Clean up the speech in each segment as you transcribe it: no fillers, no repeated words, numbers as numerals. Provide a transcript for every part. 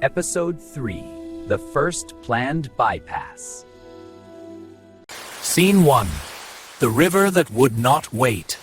Episode 3, The First Planned Bypass. Scene 1. The River That Would Not Wait.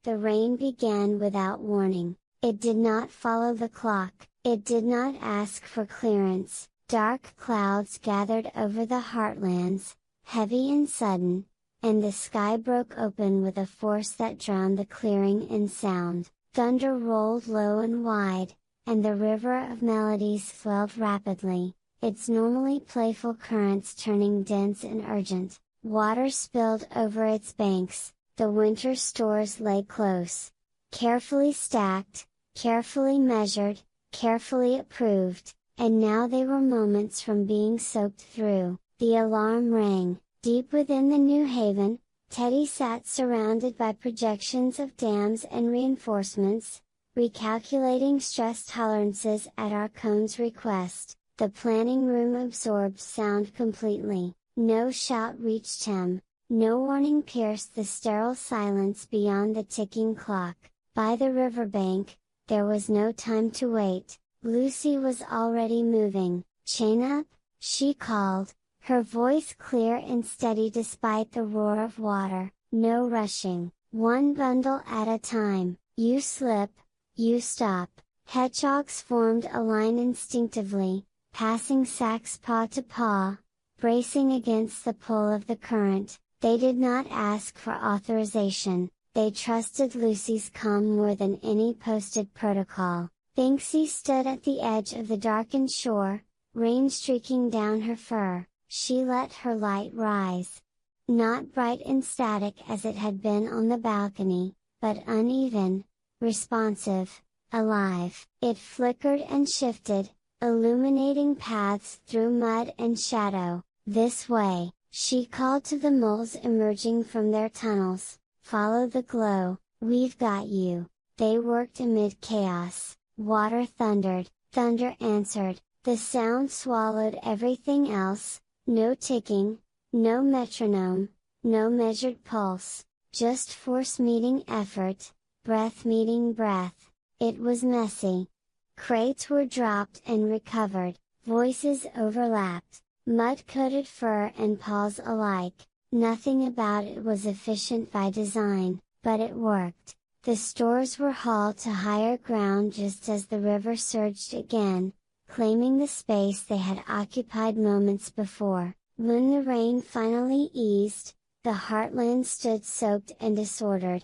The rain began without warning. It did not follow the clock, it did not ask for clearance. Dark clouds gathered over the heartlands, heavy and sudden, and the sky broke open with a force that drowned the clearing in sound. Thunder rolled low and wide, and the River of Melodies swelled rapidly, its normally playful currents turning dense and urgent. Water spilled over its banks, the winter stores lay close. Carefully stacked, carefully measured, carefully approved, and now they were moments from being soaked through. The alarm rang. Deep within the New Haven, Teddy sat surrounded by projections of dams and reinforcements, recalculating stress tolerances at Arkhon's request. The planning room absorbed sound completely. No shout reached him, no warning pierced the sterile silence beyond the ticking clock. By the riverbank, there was no time to wait. Lucy was already moving. "Chain up," she called, her voice clear and steady despite the roar of water. "No rushing, one bundle at a time. You slip, you stop." Hedgehogs formed a line instinctively, passing sacks paw to paw, bracing against the pull of the current. They did not ask for authorization, they trusted Lucy's calm more than any posted protocol. Thinksy stood at the edge of the darkened shore, rain streaking down her fur. She let her light rise. Not bright and static as it had been on the balcony, but uneven, responsive, alive. It flickered and shifted, illuminating paths through mud and shadow. "This way," she called to the moles emerging from their tunnels. "Follow the glow, we've got you." They worked amid chaos. Water thundered, thunder answered, the sound swallowed everything else. No ticking, no metronome, no measured pulse, just force meeting effort, breath meeting breath. It was messy. Crates were dropped and recovered, voices overlapped, mud-coated fur and paws alike. Nothing about it was efficient by design, but it worked. The stores were hauled to higher ground just as the river surged again, claiming the space they had occupied moments before. When the rain finally eased, the heartland stood soaked and disordered,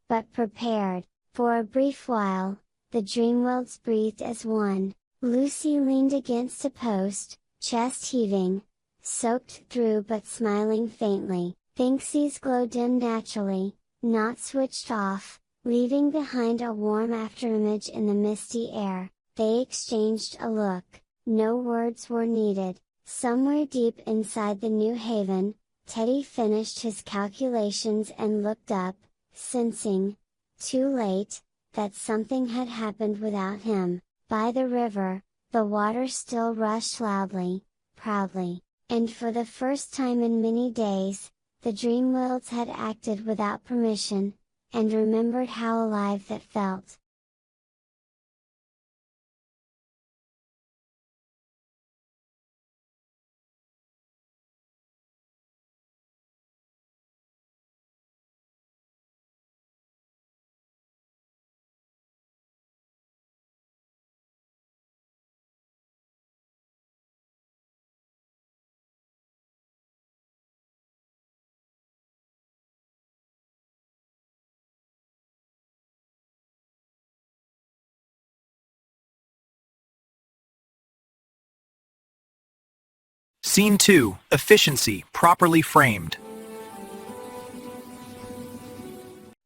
but prepared. For a brief while, the Dreamwilds breathed as one. Lucy leaned against a post, chest heaving, soaked through but smiling faintly. Thinksy's glow dimmed naturally, not switched off, leaving behind a warm afterimage in the misty air. They exchanged a look. No words were needed. Somewhere deep inside the New Haven, Teddy finished his calculations and looked up, sensing, too late, that something had happened without him. By the river, the water still rushed loudly, proudly, and for the first time in many days, the Dreamwilds had acted without permission, and remembered how alive that felt. Scene 2. Efficiency, properly framed.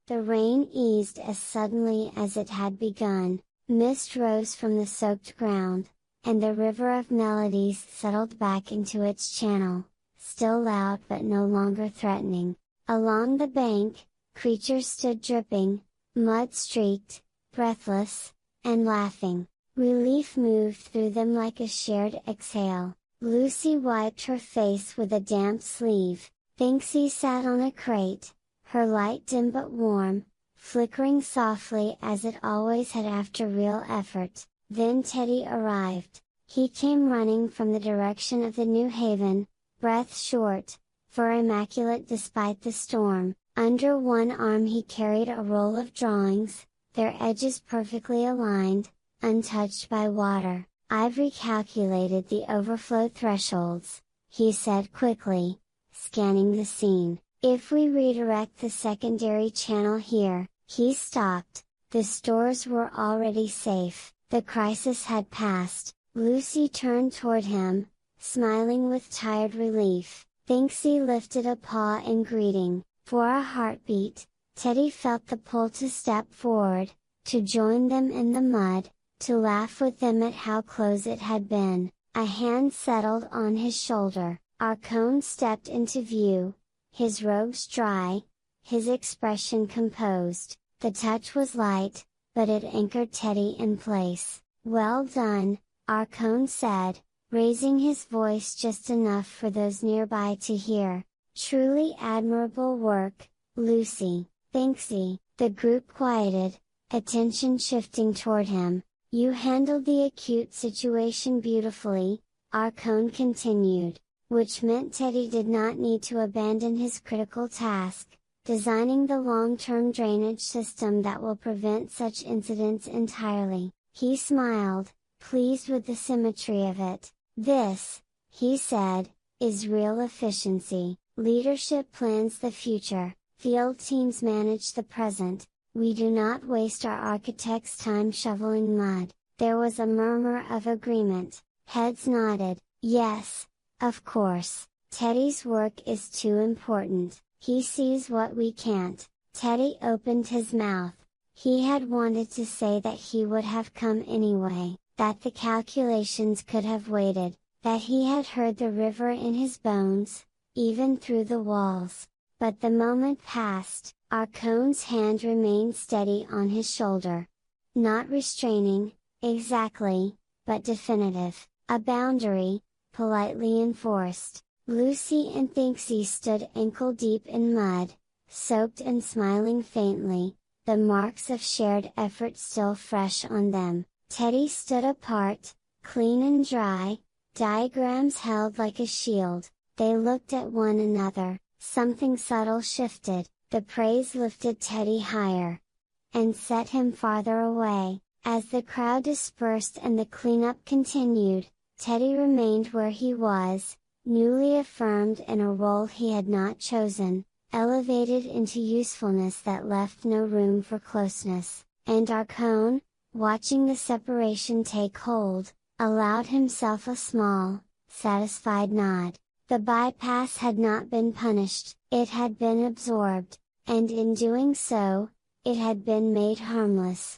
The rain eased as suddenly as it had begun, mist rose from the soaked ground, and the River of Melodies settled back into its channel, still loud but no longer threatening. Along the bank, creatures stood dripping, mud-streaked, breathless, and laughing. Relief moved through them like a shared exhale. Lucy wiped her face with a damp sleeve. Thinksy sat on a crate, her light dim but warm, flickering softly as it always had after real effort. Then Teddy arrived. He came running from the direction of the New Haven, breath short, fur immaculate despite the storm. Under one arm he carried a roll of drawings, their edges perfectly aligned, untouched by water. "I've recalculated the overflow thresholds," he said quickly, scanning the scene. "If we redirect the secondary channel here," he stopped. The stores were already safe, the crisis had passed. Lucy turned toward him, smiling with tired relief. Thinksy lifted a paw in greeting. For a heartbeat, Teddy felt the pull to step forward, to join them in the mud, to laugh with them at how close it had been. A hand settled on his shoulder. Arkhon stepped into view, his robes dry, his expression composed. The touch was light, but it anchored Teddy in place. "Well done," Arkhon said, raising his voice just enough for those nearby to hear. "Truly admirable work, Lucy." "Thinksy," the group quieted, attention shifting toward him. "You handled the acute situation beautifully," Arkhon continued, which meant Teddy did not need to abandon his critical task, designing the long-term drainage system that will prevent such incidents entirely. He smiled, pleased with the symmetry of it. "This," he said, "is real efficiency. Leadership plans the future, field teams manage the present. We do not waste our architects' time shoveling mud." There was a murmur of agreement. Heads nodded. "Yes, of course, Teddy's work is too important. He sees what we can't." Teddy opened his mouth. He had wanted to say that he would have come anyway, that the calculations could have waited, that he had heard the river in his bones, even through the walls. But the moment passed. Arkhon's hand remained steady on his shoulder. Not restraining, exactly, but definitive. A boundary, politely enforced. Lucy and Thinksy stood ankle-deep in mud, soaked and smiling faintly, the marks of shared effort still fresh on them. Teddy stood apart, clean and dry, diagrams held like a shield. They looked at one another. Something subtle shifted. The praise lifted Teddy higher, and set him farther away. As the crowd dispersed and the cleanup continued, Teddy remained where he was, newly affirmed in a role he had not chosen, elevated into usefulness that left no room for closeness. And Arkhon, watching the separation take hold, allowed himself a small, satisfied nod. The bypass had not been punished, it had been absorbed, and in doing so, it had been made harmless.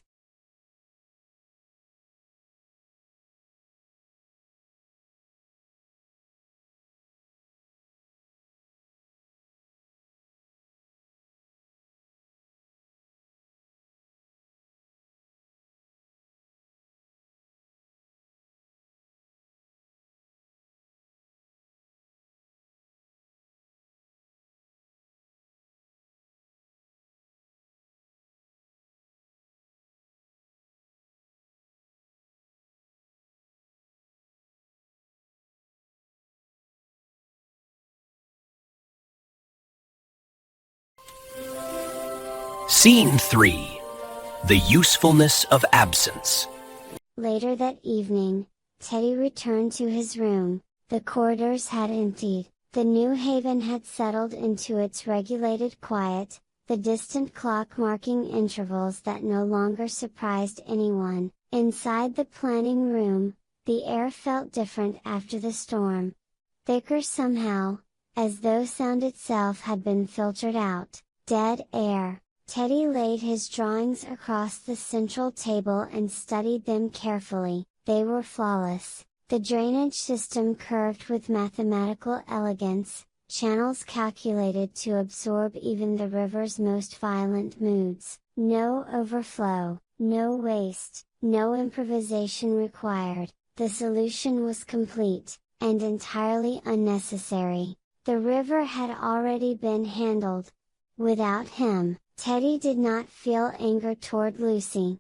Scene 3. The Usefulness of Absence. Later that evening, Teddy returned to his room. The corridors had emptied, the New Haven had settled into its regulated quiet, the distant clock marking intervals that no longer surprised anyone. Inside the planning room, the air felt different after the storm. Thicker somehow, as though sound itself had been filtered out. Dead air. Teddy laid his drawings across the central table and studied them carefully. They were flawless. The drainage system curved with mathematical elegance, channels calculated to absorb even the river's most violent moods. No overflow, no waste, no improvisation required. The solution was complete, and entirely unnecessary. The river had already been handled. Without him, Teddy did not feel anger toward Lucy.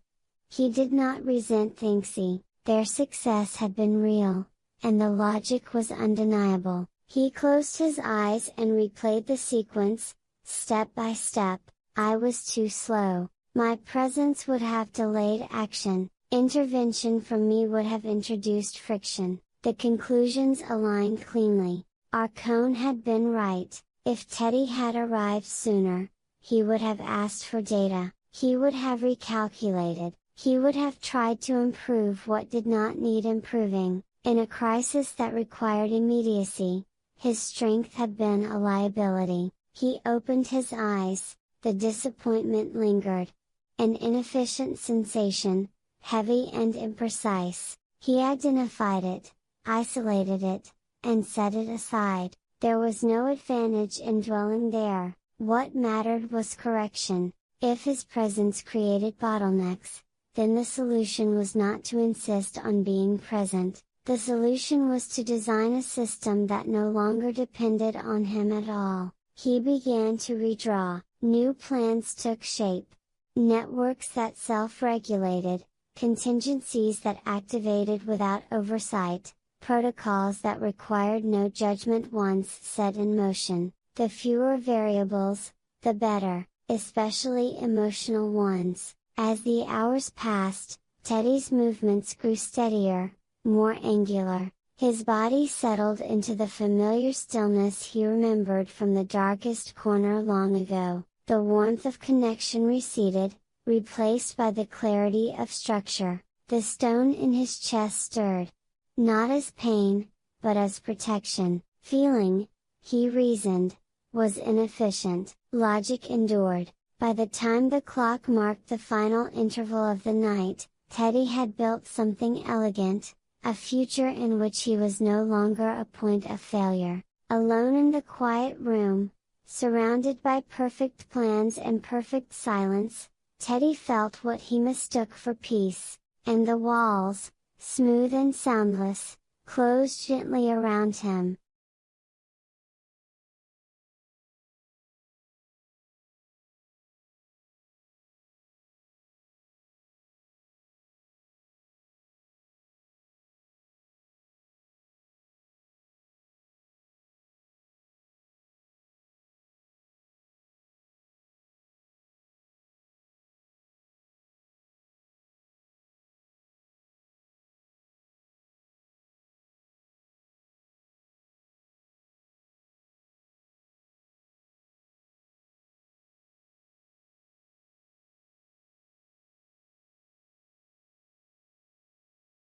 He did not resent Thinksy. Their success had been real, and the logic was undeniable. He closed his eyes and replayed the sequence, step by step. I was too slow. My presence would have delayed action. Intervention from me would have introduced friction. The conclusions aligned cleanly. Arkhon had been right. If Teddy had arrived sooner, he would have asked for data, he would have recalculated, he would have tried to improve what did not need improving. In a crisis that required immediacy, his strength had been a liability. He opened his eyes, the disappointment lingered. An inefficient sensation, heavy and imprecise. He identified it, isolated it, and set it aside. There was no advantage in dwelling there. What mattered was correction. If his presence created bottlenecks, then the solution was not to insist on being present. The solution was to design a system that no longer depended on him at all. He began to redraw. New plans took shape. Networks that self-regulated, contingencies that activated without oversight, protocols that required no judgment once set in motion. The fewer variables, the better, especially emotional ones. As the hours passed, Teddy's movements grew steadier, more angular. His body settled into the familiar stillness he remembered from the darkest corner long ago. The warmth of connection receded, replaced by the clarity of structure. The stone in his chest stirred. Not as pain, but as protection. Feeling, he reasoned, was inefficient. Logic endured. By the time the clock marked the final interval of the night, Teddy had built something elegant, a future in which he was no longer a point of failure. Alone in the quiet room, surrounded by perfect plans and perfect silence, Teddy felt what he mistook for peace, and the walls, smooth and soundless, closed gently around him.